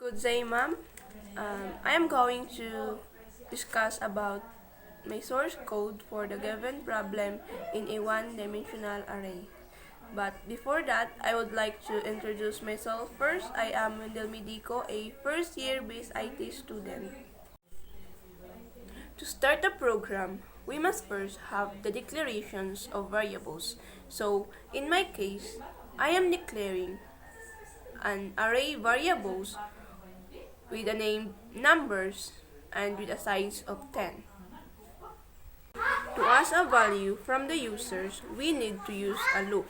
Good day, ma'am. I am going to discuss about my source code for the given problem in a one-dimensional array. But before that, I would like to introduce myself first. I am Wendell Medico, a first-year base IT student. To start the program, we must first have the declarations of variables. So, in my case, I am declaring an array variables with a name numbers and with a size of 10. To ask a value from the users, we need to use a loop.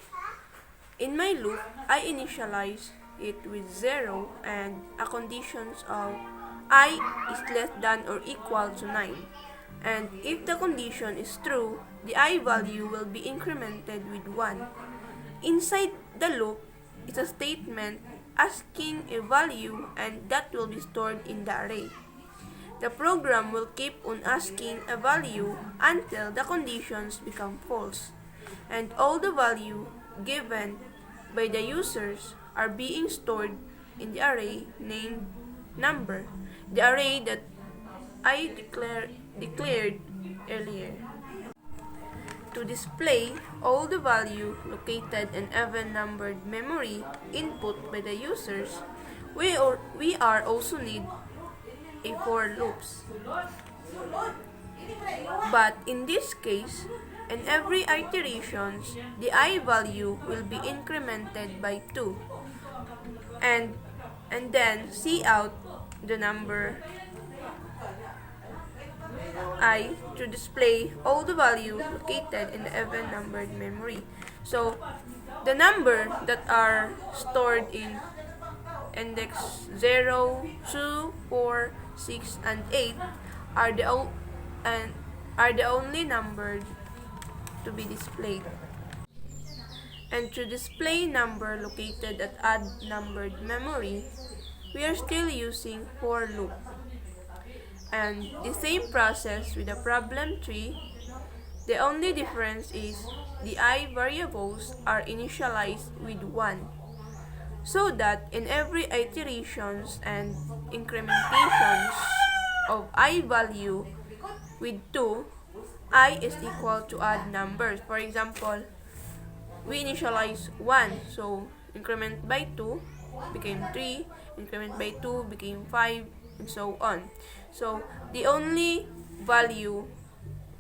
In my loop, I initialize it with 0 and a conditions of I is less than or equal to 9. And if the condition is true, the I value will be incremented with 1. Inside the loop is a statement asking a value and that will be stored in the array. The program will keep on asking a value until the conditions become false, and all the value given by the users are being stored in the array named number, the array that I declared earlier. To display all the value located in even-numbered memory input by the users, we are also need a for loops. But in this case, in every iterations, the I value will be incremented by 2 and then see out the number I to display all the value located in the even-numbered memory. So, the number that are stored in index 0, 2, 4, 6, and 8 are the only number to be displayed. And to display number located at odd numbered memory, we are still using for loop. And the same process with the problem tree, the only difference is the I variables are initialized with 1, so that in every iterations and incrementations of I value with 2, I is equal to odd numbers. For example, we initialize 1, so increment by 2 became 3, increment by 2 became 5, and so on. So, the only value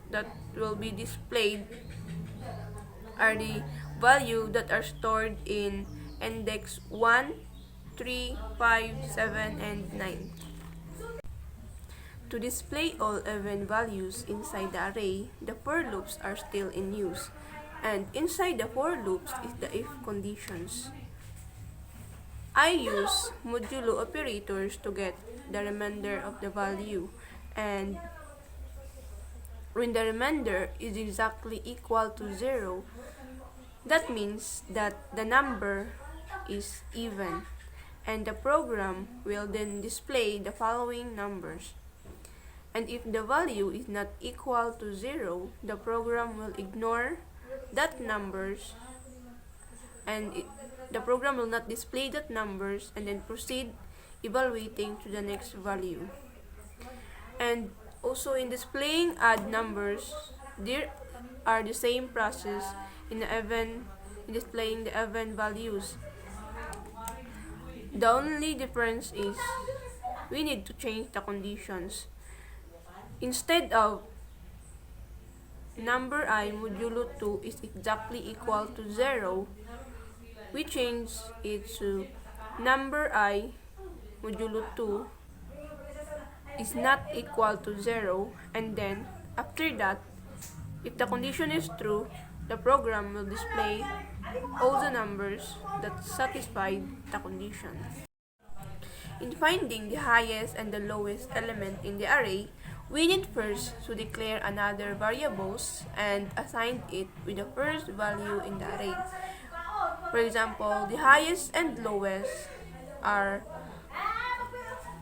that will be displayed are the value that are stored in index 1, 3, 5, 7, and 9. To display all even values inside the array, the for loops are still in use. And inside the for loops is the if conditions. I use modulo operators to get the remainder of the value, and when the remainder is exactly equal to 0, that means that the number is even, and the program will then display the following numbers. And if the value is not equal to 0, the program will ignore that numbers and the program will not display that numbers and then proceed evaluating to the next value. And also in displaying odd numbers, there are the same process in displaying the even values. The only difference is we need to change the conditions. Instead of number I modulo 2 is exactly equal to 0, we change it to number I modulo 2 is not equal to 0, and then after that, if the condition is true, the program will display all the numbers that satisfy the condition. In finding the highest and the lowest element in the array, we need first to declare another variables and assign it with the first value in the array. For example, the highest and lowest are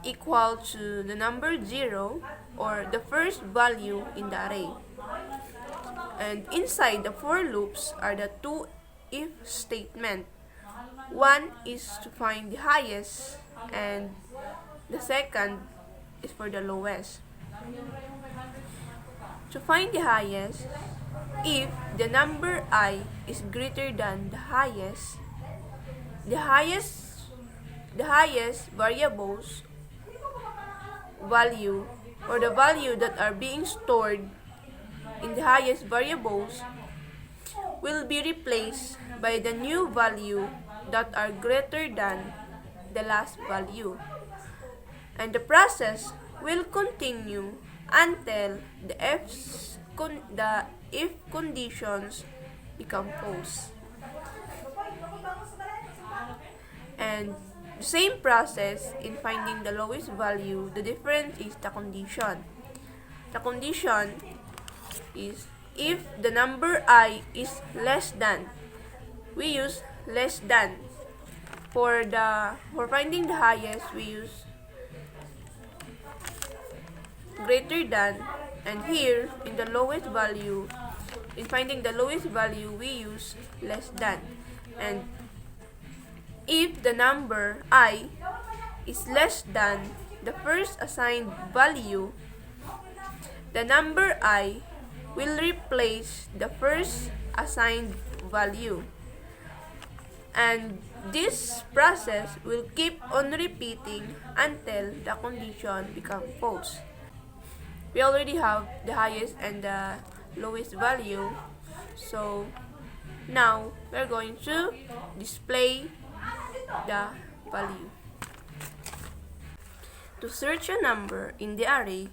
equal to the number 0 or the first value in the array. And inside the for loops are the two if statement One is to find the highest, and the second is for the lowest. To find the highest, if the number I is greater than the highest variables value, or the value that are being stored in the highest variables, will be replaced by the new value that are greater than the last value. And the process will continue until the if conditions become false. And the same process in finding the lowest value, the difference is the condition. The condition is if the number I is less than, we use less than. For finding the highest, we use greater than, and here in the lowest value, in finding the lowest value, we use less than. And if the number I is less than the first assigned value, the number I will replace the first assigned value. And this process will keep on repeating until the condition becomes false. We already have the highest and the lowest value, so now we're going to display the value. To search a number in the array,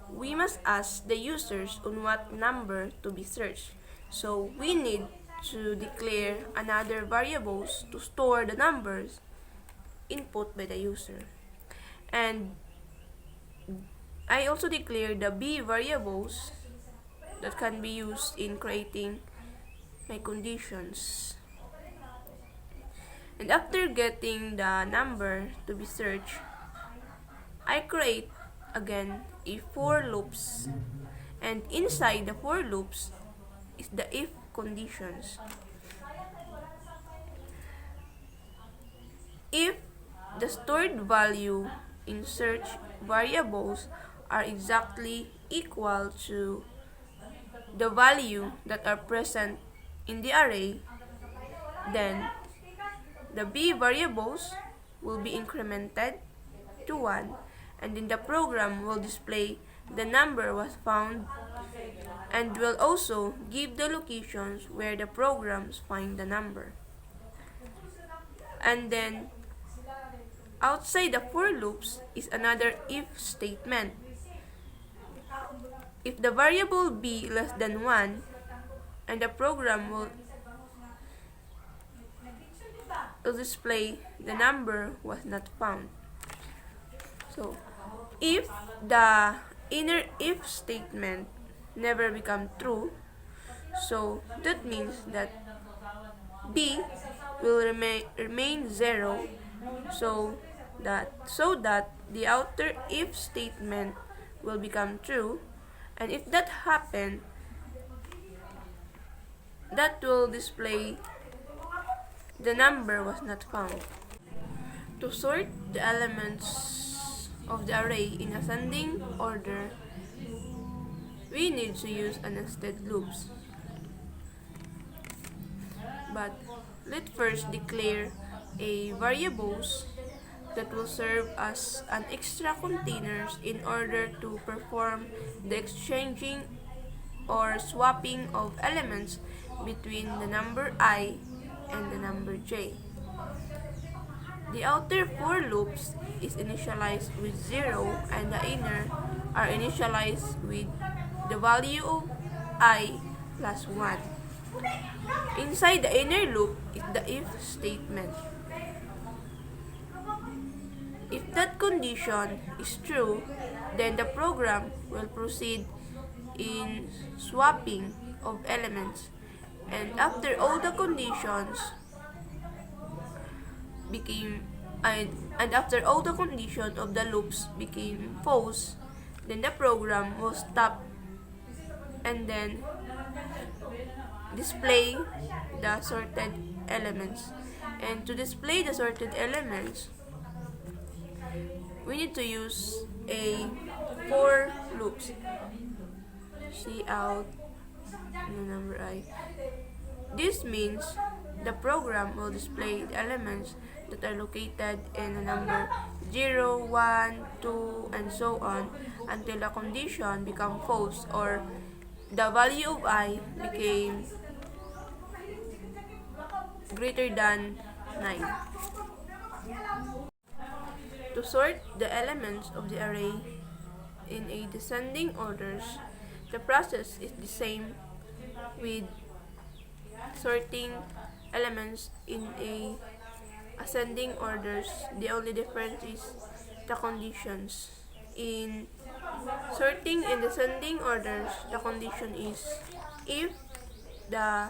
we must ask the users on what number to be searched. So we need to declare another variables to store the numbers input by the user. And I also declare the B variables that can be used in creating my conditions. And after getting the number to be searched, I create again a for loops, and inside the for loops is the if conditions. If the stored value in search variables are exactly equal to the value that are present in the array, then the B variables will be incremented to 1, and then the program will display the number was found and will also give the locations where the programs find the number. And then outside the for loops is another if statement. If the variable b less than 1, and the program will display the number was not found. So if the inner if statement never become true, so that means that b will remain 0, so that the outer if statement will become true. And if that happen, that will display the number was not found. To sort the elements of the array in ascending order, we need to use a nested loops. But let's first declare a variables that will serve as an extra containers in order to perform the exchanging or swapping of elements between the number I and the number j. The outer for loops is initialized with 0, and the inner are initialized with the value of I plus 1. Inside the inner loop is the if statement. If that condition is true, then the program will proceed in swapping of elements, and after all the conditions of the loops became false, then the program will stop and then display the sorted elements. And to display the sorted elements, we need to use a for loops. See out the number I. This means the program will display the elements that are located in a number 0, 1, 2, and so on until a condition become false or the value of I became greater than 9. To sort the elements of the array in a descending orders, the process is the same with sorting elements in a ascending orders. The only difference is the conditions. In sorting in descending orders, the condition is if the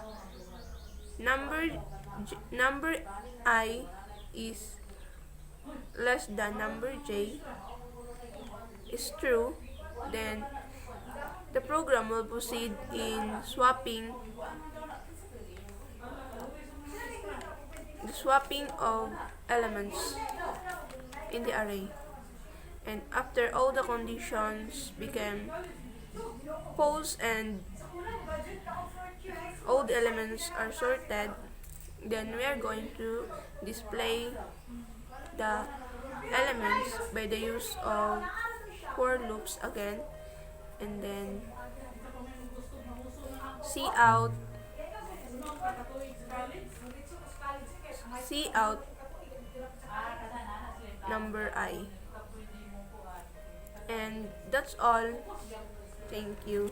number I is less than number j is true, then the program will proceed in the swapping of elements in the array. And after all the conditions became false and all the elements are sorted, then we are going to display the elements by the use of for loops again, and then see out number I. And that's all. Thank you.